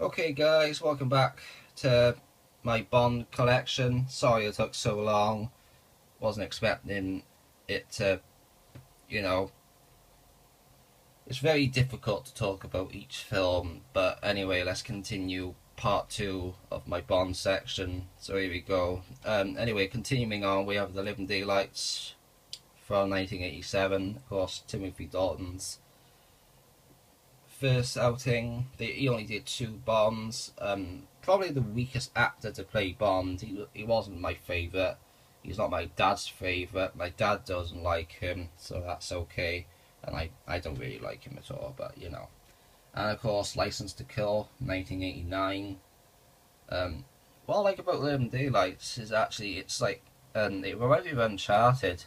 Okay guys, welcome back to my Bond collection. Sorry it took so long. Wasn't expecting it to, you know, it's very difficult to talk about each film, but anyway, let's continue part 2 of my Bond section. So here we go. Anyway, continuing on, we have The Living Daylights from 1987, of course, Timothy Dalton's first outing. He only did 2 Bonds. Probably the weakest actor to play Bond. He wasn't my favourite. He's not my dad's favourite. My dad doesn't like him, so that's okay. And I don't really like him at all, but you know. And of course, License to Kill, 1989. What I like about Living Daylights is actually it's like it reminds me of Uncharted,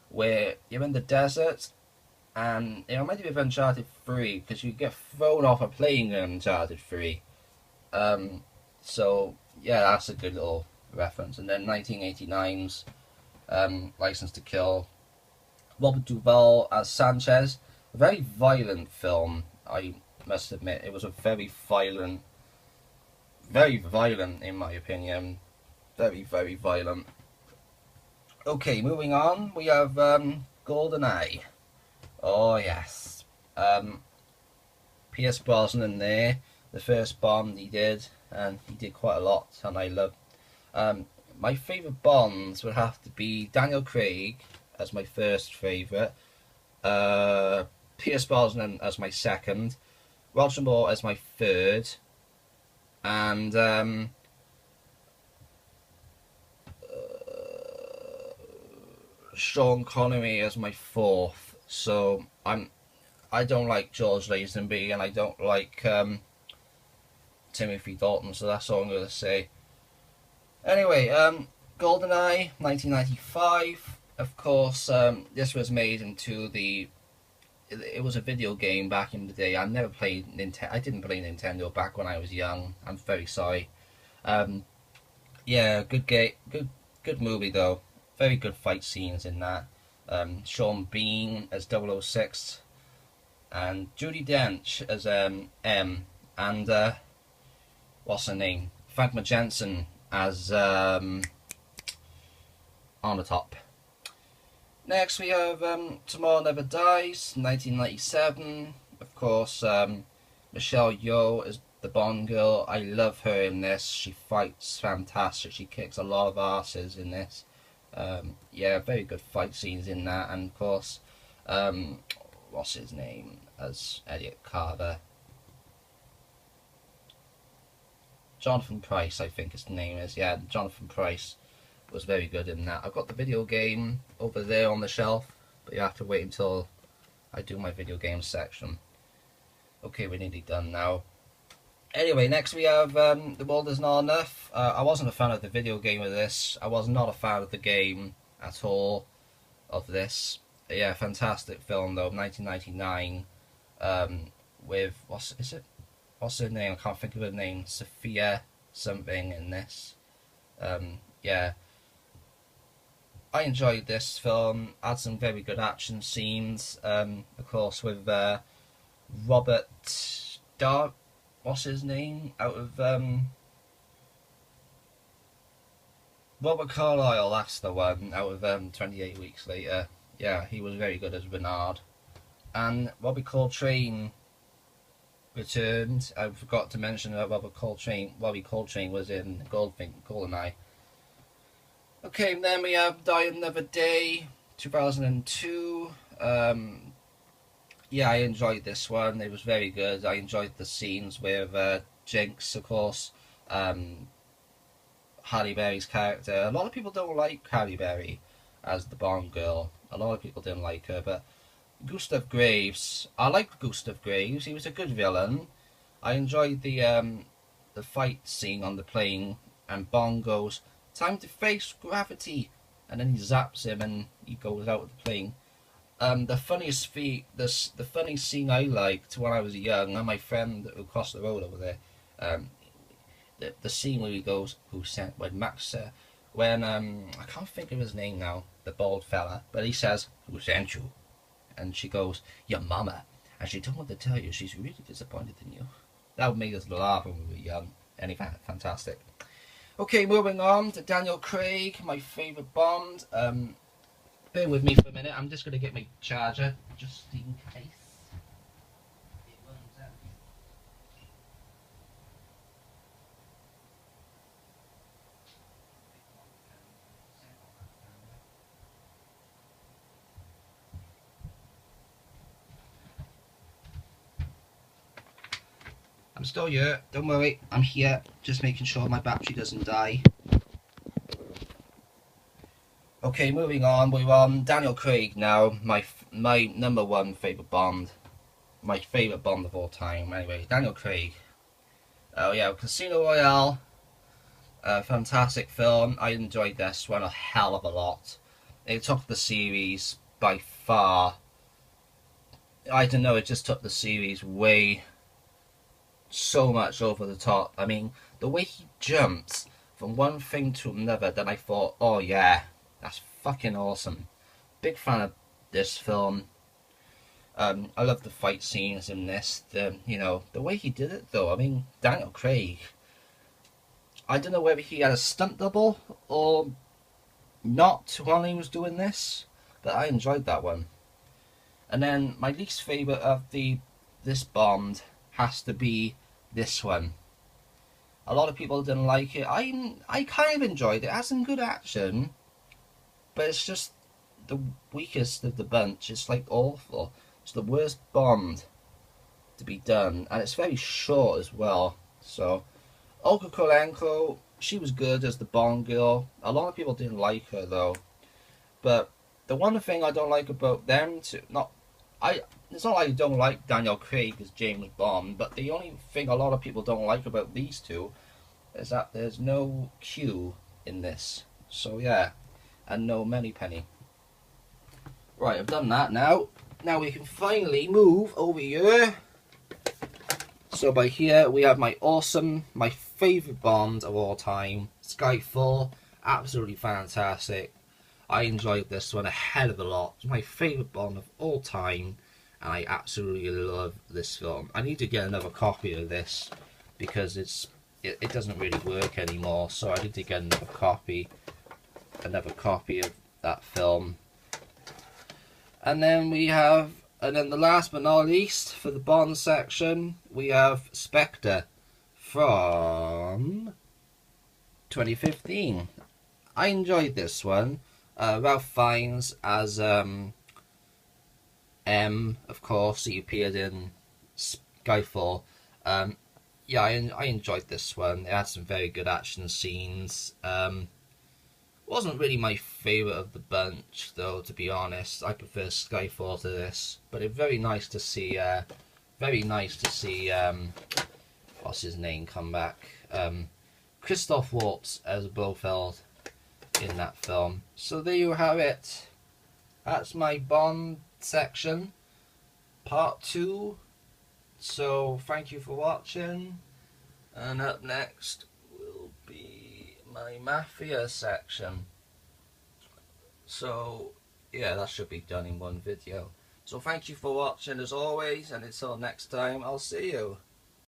where you're in the desert and it reminded me of Uncharted 3 because you get thrown off a plane in Uncharted 3. So, yeah, that's a good little reference. And then 1989's License to Kill. Robert Duvall as Sanchez. A very violent film, I must admit. It was a very violent in my opinion. Very, very violent. Okay, moving on. We have GoldenEye. Oh yes. Pierce Brosnan there, the first Bond he did, and he did quite a lot, and I love. My favourite Bonds would have to be Daniel Craig as my first favourite, Pierce Brosnan as my second, Roger Moore as my third, and Sean Connery as my fourth. So I don't like George Lazenby and I don't like Timothy Dalton, so that's all I'm going to say. Anyway, GoldenEye, 1995. Of course, this was made into the. It was a video game back in the day. I never played Nintendo. I didn't play Nintendo back when I was young. I'm very sorry. Yeah, good game, good movie though. Very good fight scenes in that. Sean Bean as 006 and Judi Dench as M, and what's her name? Frank Jensen as On the Top. Next we have Tomorrow Never Dies, 1997. Of course, Michelle Yeoh as the Bond girl. I love her in this. She fights fantastic. She kicks a lot of asses in this. Yeah, very good fight scenes in that, and of course, what's his name as Elliot Carter? Jonathan Pryce, I think his name is. Yeah, Jonathan Pryce was very good in that. I've got the video game over there on the shelf, but you have to wait until I do my video game section. Okay, we're nearly done now. Anyway, next we have The World Is Not Enough. I wasn't a fan of the video game of this. I was not a fan of the game at all of this. Yeah, fantastic film though, 1999. With what's her name? I can't think of her name. Sophia something in this. Yeah, I enjoyed this film. Had some very good action scenes. Of course, with Robert Dark. What's his name? Out of Robert Carlyle, that's the one. Out of 28 Weeks Later. Yeah, he was very good as Bernard. And Robbie Coltrane returned. I forgot to mention that Robbie Coltrane was in GoldenEye. Okay, and then we have Die Another Day, 2002. Yeah, I enjoyed this one. It was very good. I enjoyed the scenes with Jinx, of course. Halle Berry's character. A lot of people don't like Halle Berry as the Bond girl. A lot of people didn't like her, but Gustav Graves. I liked Gustav Graves. He was a good villain. I enjoyed the fight scene on the plane, and Bond goes, "Time to face gravity," and then he zaps him and he goes out of the plane. The funny scene I liked when I was young, and my friend who crossed the road over there, the scene where he goes, "Who sent?" When Max, when I can't think of his name now, the bald fella, but he says, "Who sent you?" And she goes, "Your mama," and she told me to tell you she's really disappointed in you. that made us laugh when we were young. Anyway, fantastic. Okay, moving on to Daniel Craig, my favourite Bond. Bear with me for a minute. I'm just going to get my charger, just in case it runs out. I'm still here, don't worry, I'm here, just making sure my battery doesn't die. Okay, moving on, we're on Daniel Craig now, my number one favourite Bond. My favourite Bond of all time, anyway, Daniel Craig. Oh yeah, Casino Royale, fantastic film, I enjoyed this one a hell of a lot. It took the series by far, I don't know, it just took the series way so much over the top. I mean, the way he jumps from one thing to another, then I thought, oh yeah, that's fucking awesome. Big fan of this film. I love the fight scenes in this. You know, the way he did it though. I mean, Daniel Craig. I don't know whether he had a stunt double or not while he was doing this, but I enjoyed that one. And then my least favourite of this Bond has to be this one. A lot of people didn't like it. I kind of enjoyed it. It has some good action, but it's just the weakest of the bunch. It's like awful. It's the worst Bond to be done, and it's very short as well. So Olga Kurylenko, she was good as the Bond girl. A lot of people didn't like her though. But the one thing I don't like about them two, it's not like I don't like Daniel Craig as James Bond, but the only thing a lot of people don't like about these two is that there's no Q in this. So yeah, and no Moneypenny. Right, I've done that now. Now we can finally move over here. So by here we have my favourite Bond of all time, Skyfall. Absolutely fantastic. I enjoyed this one a hell of a lot. It's my favourite Bond of all time, and I absolutely love this film. I need to get another copy of this because it doesn't really work anymore, so I need to get another copy of that film. And then the last but not least, for the Bond section, we have Spectre from 2015. I enjoyed this one. Ralph Fiennes as M, of course. He appeared in Skyfall. Yeah, I enjoyed this one. It had some very good action scenes. Wasn't really my favourite of the bunch, though, to be honest. I prefer Skyfall to this. But it's very nice to see. What's his name come back? Christoph Waltz as Blofeld in that film. So there you have it. That's my Bond section, part 2. So thank you for watching, and up next will be my Mafia section. So yeah, that should be done in one video. So thank you for watching as always, and until next time, I'll see you.